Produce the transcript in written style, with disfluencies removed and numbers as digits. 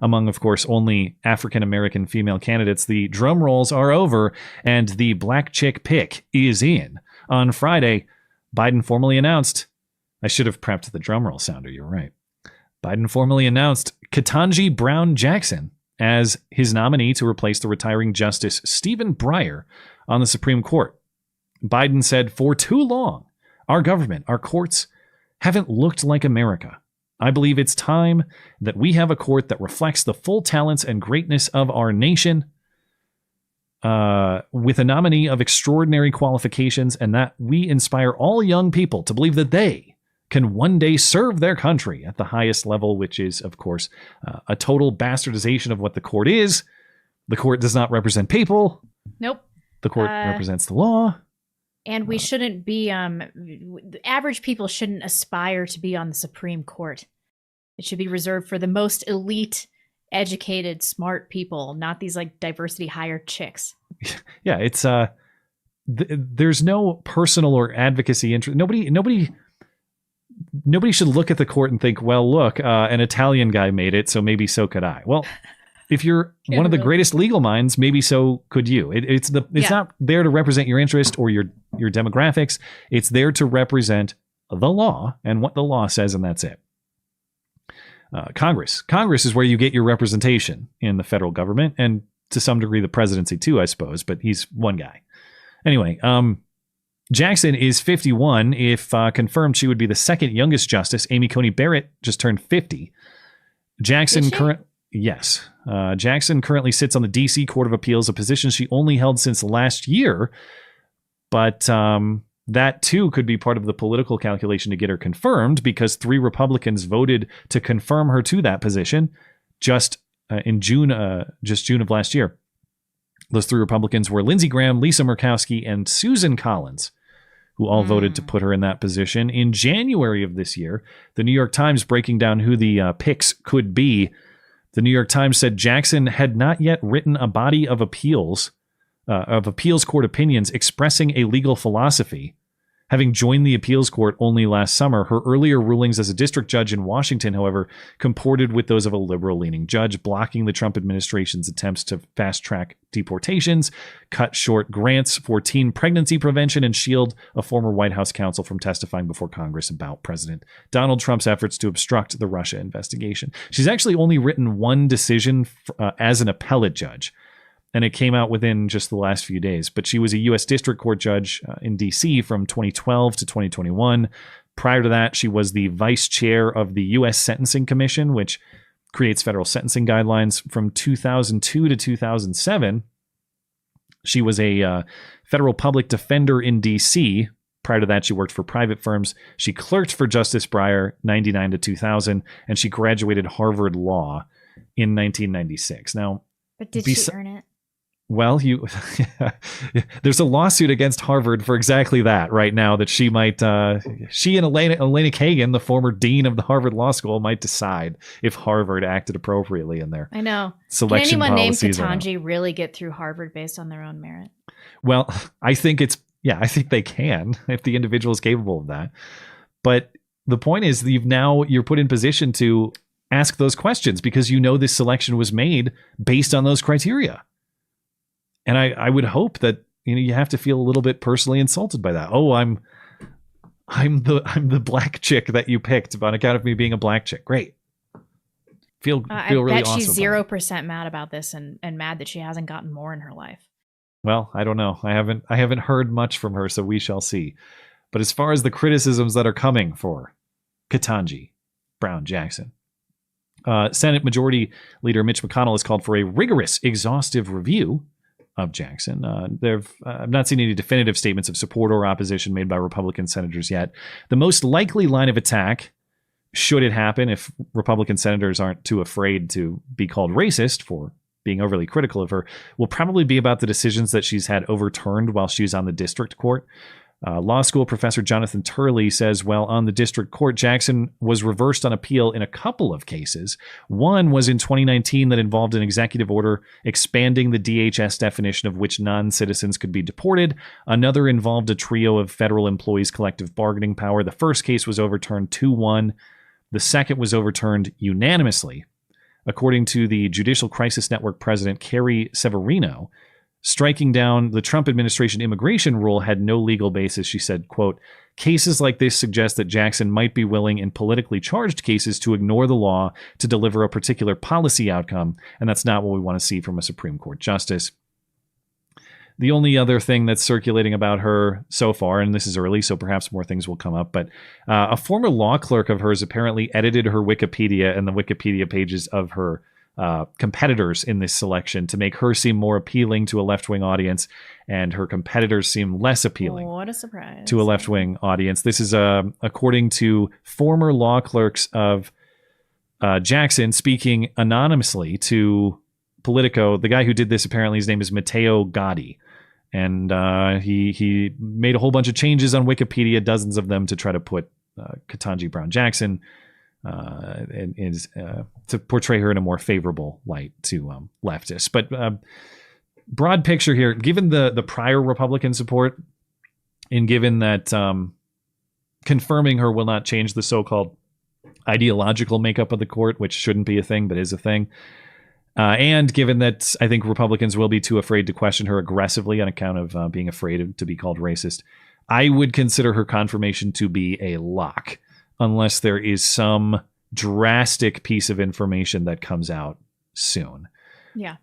among, of course, only African-American female candidates. The drum rolls are over, and the black chick pick is in. On Friday, Biden formally announced, I should have prepped the drum roll sounder, you're right. Biden formally announced Ketanji Brown Jackson as his nominee to replace the retiring Justice Stephen Breyer on the Supreme Court. Biden said, for too long, our government, our courts, haven't looked like America. I believe it's time that we have a court that reflects the full talents and greatness of our nation, with a nominee of extraordinary qualifications, and that we inspire all young people to believe that they can one day serve their country at the highest level, which is, of course, a total bastardization of what the court is. The court does not represent people. Nope. The court represents the law. And we shouldn't be, average people shouldn't aspire to be on the Supreme Court. It should be reserved for the most elite, educated, smart people, not these like diversity hired chicks. Yeah, it's, there's no personal or advocacy interest. Nobody should look at the court and think, well, look, an Italian guy made it, so maybe so could I. Well, if you're one of the greatest legal minds, maybe so could you. It's not there to represent your interest or your demographics. It's there to represent the law and what the law says, and that's it. Congress is where you get your representation in the federal government, and to some degree the presidency too, I suppose, but he's one guy. Anyway, Jackson is 51. If confirmed, she would be the second youngest justice. Amy Coney Barrett just turned 50. Jackson currently sits on the D.C. Court of Appeals, a position she only held since last year. But that, too, could be part of the political calculation to get her confirmed, because 3 Republicans voted to confirm her to that position just in June of last year. Those 3 Republicans were Lindsey Graham, Lisa Murkowski, and Susan Collins, who all voted to put her in that position. In January of this year, the New York Times, breaking down who the picks could be, the New York Times said Jackson had not yet written a body of appeals court opinions expressing a legal philosophy. Having joined the appeals court only last summer, her earlier rulings as a district judge in Washington, however, comported with those of a liberal-leaning judge, blocking the Trump administration's attempts to fast-track deportations, cut short grants for teen pregnancy prevention, and shield a former White House counsel from testifying before Congress about President Donald Trump's efforts to obstruct the Russia investigation. She's actually only written one decision as an appellate judge, and it came out within just the last few days. But she was a U.S. District Court judge in D.C. from 2012 to 2021. Prior to that, she was the vice chair of the U.S. Sentencing Commission, which creates federal sentencing guidelines. From 2002 to 2007, she was a federal public defender in D.C. Prior to that, she worked for private firms. She clerked for Justice Breyer 1999 to 2000, and she graduated Harvard Law in 1996. Now, but did she earn it? Well, there's a lawsuit against Harvard for exactly that right now, that she might, she and Elena Kagan, the former dean of the Harvard Law School, might decide if Harvard acted appropriately in their selection policies. Can anyone named Ketanji really get through Harvard based on their own merit? Well, I think they can, if the individual is capable of that. But the point is, you're put in position to ask those questions, because this selection was made based on those criteria. And I would hope that you have to feel a little bit personally insulted by that. Oh, I'm the black chick that you picked on account of me being a black chick. Great. Feel really awesome. I bet she's 0% mad about this and mad that she hasn't gotten more in her life. Well, I don't know. I haven't heard much from her, so we shall see. But as far as the criticisms that are coming for Ketanji Brown Jackson, Senate Majority Leader Mitch McConnell has called for a rigorous, exhaustive review of Jackson. I've not seen any definitive statements of support or opposition made by Republican senators yet. The most likely line of attack, should it happen, if Republican senators aren't too afraid to be called racist for being overly critical of her, will probably be about the decisions that she's had overturned while she's on the district court. Law school professor Jonathan Turley says, well, on the district court, Jackson was reversed on appeal in a couple of cases. One was in 2019 that involved an executive order expanding the DHS definition of which non-citizens could be deported. Another involved a trio of federal employees' collective bargaining power. The first case was overturned 2-1. The second was overturned unanimously. according to the Judicial Crisis Network president, Carrie Severino, striking down the Trump administration immigration rule had no legal basis. She said, quote, cases like this suggest that Jackson might be willing in politically charged cases to ignore the law to deliver a particular policy outcome, and that's not what we want to see from a Supreme Court justice. The only other thing that's circulating about her so far, and this is early, so perhaps more things will come up, but a former law clerk of hers apparently edited her Wikipedia and the Wikipedia pages of her competitors in this selection to make her seem more appealing to a left-wing audience, and her competitors seem less appealing. What a surprise. To a left-wing audience. This is according to former law clerks of Jackson speaking anonymously to Politico. The guy who did this, apparently his name is Matteo Gotti. And he made a whole bunch of changes on Wikipedia, dozens of them, to try to put Ketanji Brown Jackson to portray her in a more favorable light to leftists. But broad picture here, given the prior Republican support, and given that confirming her will not change the so-called ideological makeup of the court, which shouldn't be a thing but is a thing, and given that I think Republicans will be too afraid to question her aggressively on account of being afraid to be called racist, I would consider her confirmation to be a lock, unless there is some drastic piece of information that comes out soon. Yeah.